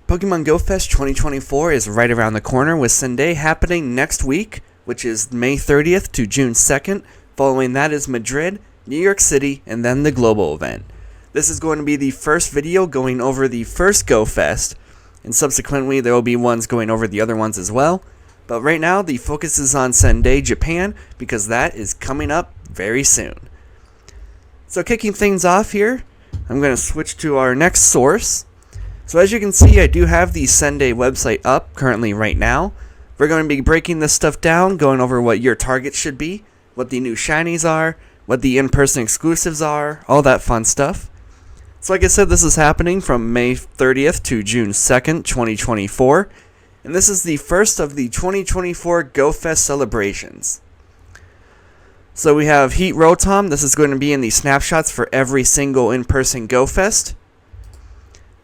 Pokemon Go Fest 2024 is right around the corner with Sendai happening next week, which is May 30th to June 2nd. Following that is Madrid, New York City, and then the global event. This is going to be the first video going over the first Go Fest, and subsequently there will be ones going over the other ones as well. But right now the focus is on Sendai, Japan, because that is coming up very soon. So kicking things off here, I'm going to switch to our next source. So as you can see, I do have the Sendai website up currently right now. We're going to be breaking this stuff down, going over what your targets should be, what the new shinies are, what the in-person exclusives are, all that fun stuff. So like I said, this is happening from May 30th to June 2nd, 2024. And this is the first of the 2024 Go Fest celebrations. So we have Heat Rotom. This is going to be in the snapshots for every single in-person Go Fest.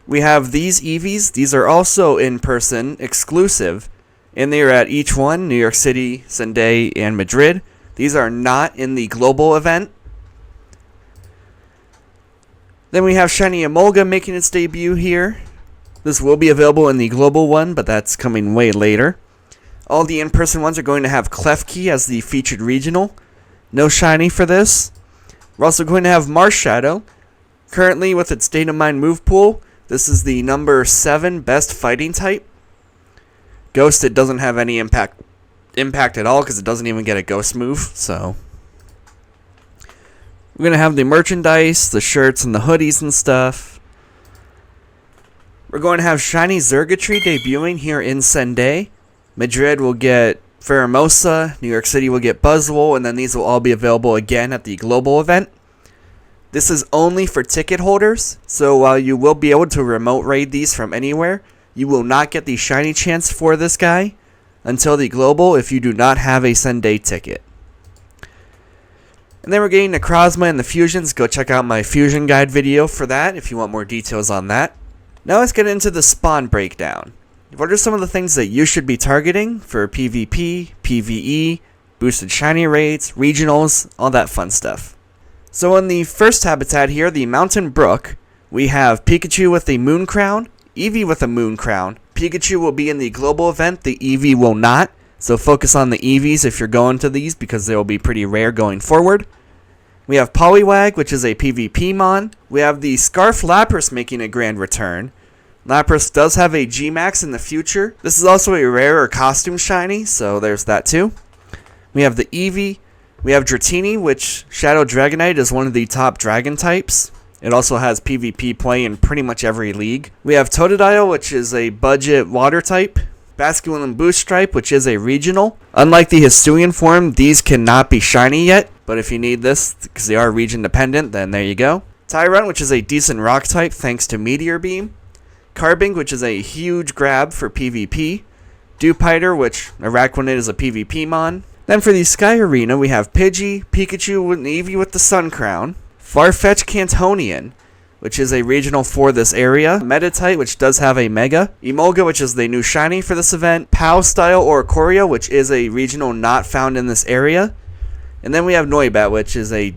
We have these Eevees. These are also in-person exclusive, and they are at each one, New York City, Sendai, and Madrid. These are not in the global event. Then we have Shiny Emolga making its debut here. This will be available in the global one, but that's coming way later. All the in-person ones are going to have Klefki as the featured regional. No shiny for this. We're also going to have Marshadow. Currently with its State of Mind move pool, this is the number 7 best fighting type. Ghost, it doesn't have any impact at all because it doesn't even get a ghost move. So we're going to have the merchandise, the shirts, and the hoodies and stuff. We're going to have Shiny Zergatry debuting here in Sendai. Madrid will get Pheromosa, New York City will get Buzzwole, and then these will all be available again at the global event. This is only for ticket holders, so while you will be able to remote raid these from anywhere, you will not get the shiny chance for this guy until the global if you do not have a Sendai ticket. And then we're getting the Necrozma and the Fusions. Go check out my Fusion Guide video for that if you want more details on that. Now let's get into the spawn breakdown. What are some of the things that you should be targeting for PvP, PvE, boosted shiny raids, regionals, all that fun stuff. So in the first habitat here, the Mountain Brook, we have Pikachu with a Moon Crown, Eevee with a Moon Crown. Pikachu will be in the global event, the Eevee will not. So focus on the Eevees if you're going to these because they will be pretty rare going forward. We have Poliwag, which is a PvP mon. We have the Scarf Lapras making a grand return. Lapras does have a G-Max in the future. This is also a rare or costume shiny, so there's that too. We have the Eevee. We have Dratini, which Shadow Dragonite is one of the top dragon types. It also has PvP play in pretty much every league. We have Totodile, which is a budget water type. Basculin and Boost Stripe, which is a regional. Unlike the Hisuian form, these cannot be shiny yet, but if you need this, because they are region dependent, then there you go. Tyrunt, which is a decent rock type thanks to Meteor Beam. Carbink, which is a huge grab for PvP. Dewpider, which Araquanid is a PvP mon. Then for the Sky Arena, we have Pidgey, Pikachu, and Eevee with the Sun Crown. Farfetch Cantonian, which is a regional for this area. Meditite, which does have a Mega. Emolga, which is the new shiny for this event. POW Style Oricorio, which is a regional not found in this area. And then we have Noibat, which is a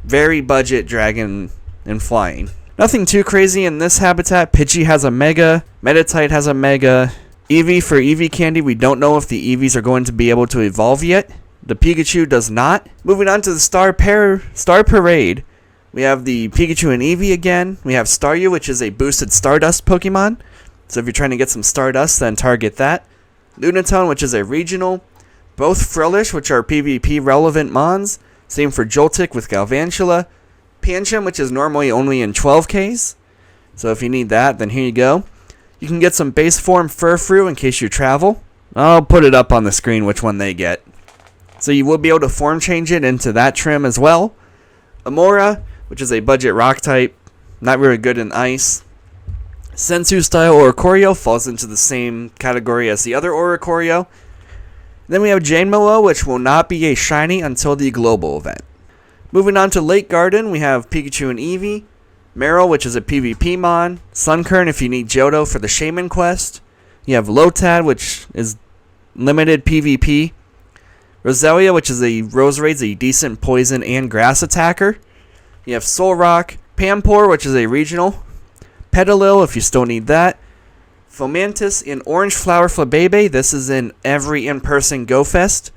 very budget dragon in flying. Nothing too crazy in this habitat. Pidgey has a Mega. Meditite has a Mega. Eevee for Eevee Candy, we don't know if the Eevees are going to be able to evolve yet. The Pikachu does not. Moving on to the Star Parade, we have the Pikachu and Eevee again. We have Staryu, which is a boosted Stardust Pokemon. So if you're trying to get some Stardust, then target that. Lunatone, which is a regional. Both Frillish, which are PvP relevant mons. Same for Joltik with Galvantula. Pancham, which is normally only in 12Ks. So if you need that, then here you go. You can get some base form Furfrou in case you travel. I'll put it up on the screen which one they get. So you will be able to form change it into that trim as well. Amora, which is a budget rock type, not very good in ice. Sensu style Oricorio falls into the same category as the other Oricorio. Then we have Janemolo, which will not be a shiny until the global event. Moving on to Lake Garden, we have Pikachu and Eevee. Meryl, which is a PvP mon. Sunkern if you need Johto for the Shaman quest. You have Lotad, which is limited PvP. Roselia, which is a Roserade's a decent poison and grass attacker. You have Solrock. Pampor, which is a regional. Petalil if you still need that. Fomantis and Orange Flower Flabebe. This is in every in-person GoFest.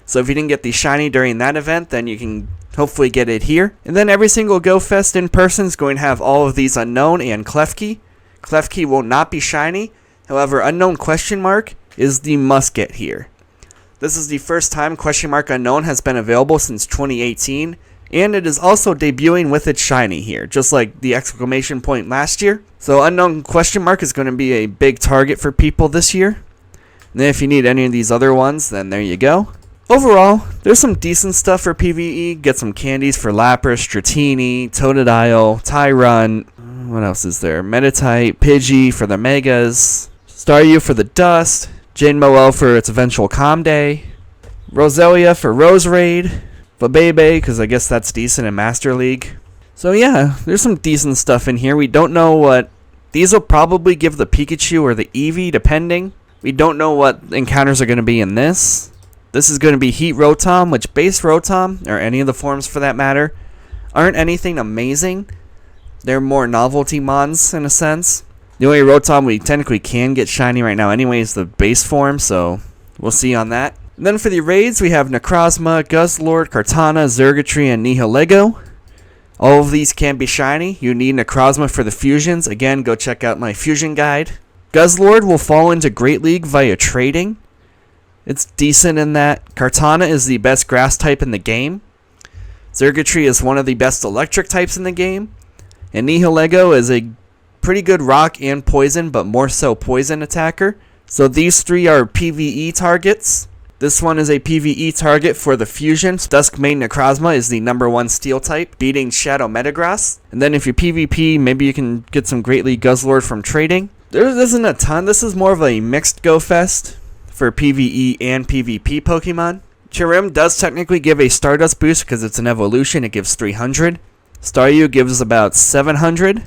So if you didn't get the shiny during that event, then you can hopefully get it here. And then every single GoFest in person is going to have all of these unknown and Klefki. Klefki will not be shiny. However, unknown question mark is the must get here. This is the first time question mark unknown has been available since 2018. And it is also debuting with its shiny here, just like the exclamation point last year. So unknown question mark is going to be a big target for people this year. And then if you need any of these other ones, then there you go. Overall, there's some decent stuff for PvE. Get some candies for Lapras, Dratini, Totodile, Tyrunt. What else is there? Meditite, Pidgey for the Megas, Staryu for the Dust, Jane Moel for its eventual Calm Day, Roselia for Rose Raid, Flabebe, because I guess that's decent in Master League. So yeah, there's some decent stuff in here. We don't know what... These will probably give the Pikachu or the Eevee, depending. We don't know what encounters are going to be in this. This is going to be Heat Rotom, which base Rotom, or any of the forms for that matter, aren't anything amazing. They're more novelty mons in a sense. The only Rotom we technically can get shiny right now anyway is the base form, so we'll see on that. And then for the raids, we have Necrozma, Guzzlord, Kartana, Zergatry, and Nihilego. All of these can be shiny. You need Necrozma for the fusions. Again, go check out my fusion guide. Guzzlord will fall into Great League via trading. It's decent in that. Kartana is the best grass type in the game. Zergatry is one of the best electric types in the game. And Nihilego is a pretty good rock and poison, but more so poison attacker. So these three are PvE targets. This one is a PvE target for the fusion. Duskmane Necrozma is the #1 steel type, beating Shadow Metagross. And then if you PvP, maybe you can get some Great League Guzzlord from trading. There isn't a ton. This is more of a mixed GoFest for PvE and PvP Pokemon. Chirim does technically give a Stardust boost because it's an evolution. It gives 300. Staryu gives about 700.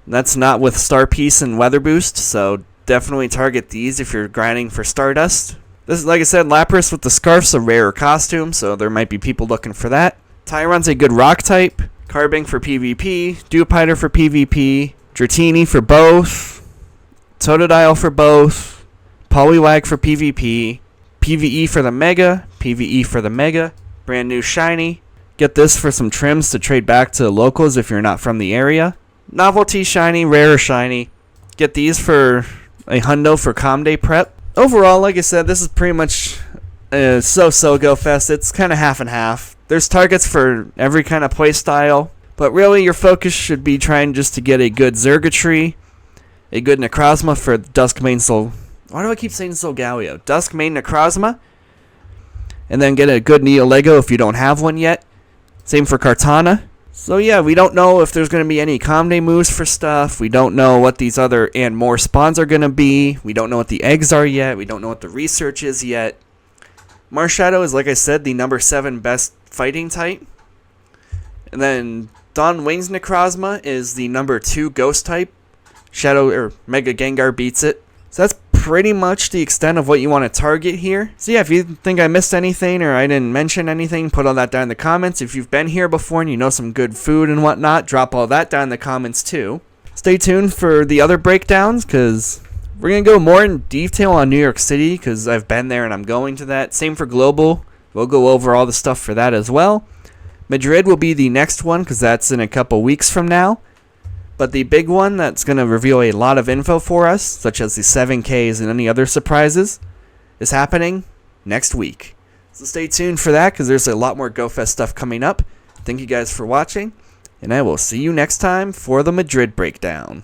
That's not with Star Piece and Weather Boost, so definitely target these if you're grinding for Stardust. This is, like I said, Lapras with the Scarf's a rare costume, so there might be people looking for that. Tyrunt's a good rock type. Carbink for PvP. Dewpider for PvP. Dratini for both. Totodile for both. Poliwag for PvP. PvE for the Mega. PvE for the Mega. Brand new shiny. Get this for some trims to trade back to locals if you're not from the area. Novelty shiny, rare shiny. Get these for a hundo for Calm Day prep. Overall, like I said, this is pretty much a so-so GoFest. It's kind of half and half. There's targets for every kind of play style, but really your focus should be trying just to get a good Zergatry, a good Necrozma for Duskmane Sol... Why do I keep saying Solgaleo? Duskmane Necrozma, and then get a good Nihilego if you don't have one yet. Same for Kartana. So yeah, we don't know if there's going to be any Calm Day moves for stuff. We don't know what these other and more spawns are going to be. We don't know what the eggs are yet. We don't know what the research is yet. Marshadow is, like I said, the #7 best fighting type. And then Dawn Wings Necrozma is the #2 ghost type. Shadow or Mega Gengar beats it. So that's pretty much the extent of what you want to target here. So yeah, if you think I missed anything or I didn't mention anything, put all that down in the comments. If you've been here before and you know some good food and whatnot, drop all that down in the comments too. Stay tuned for the other breakdowns because we're going to go more in detail on New York City because I've been there and I'm going to that. Same for Global. We'll go over all the stuff for that as well. Madrid will be the next one because that's in a couple weeks from now. But the big one that's going to reveal a lot of info for us, such as the 7Ks and any other surprises, is happening next week. So stay tuned for that because there's a lot more GoFest stuff coming up. Thank you guys for watching, and I will see you next time for the Madrid Breakdown.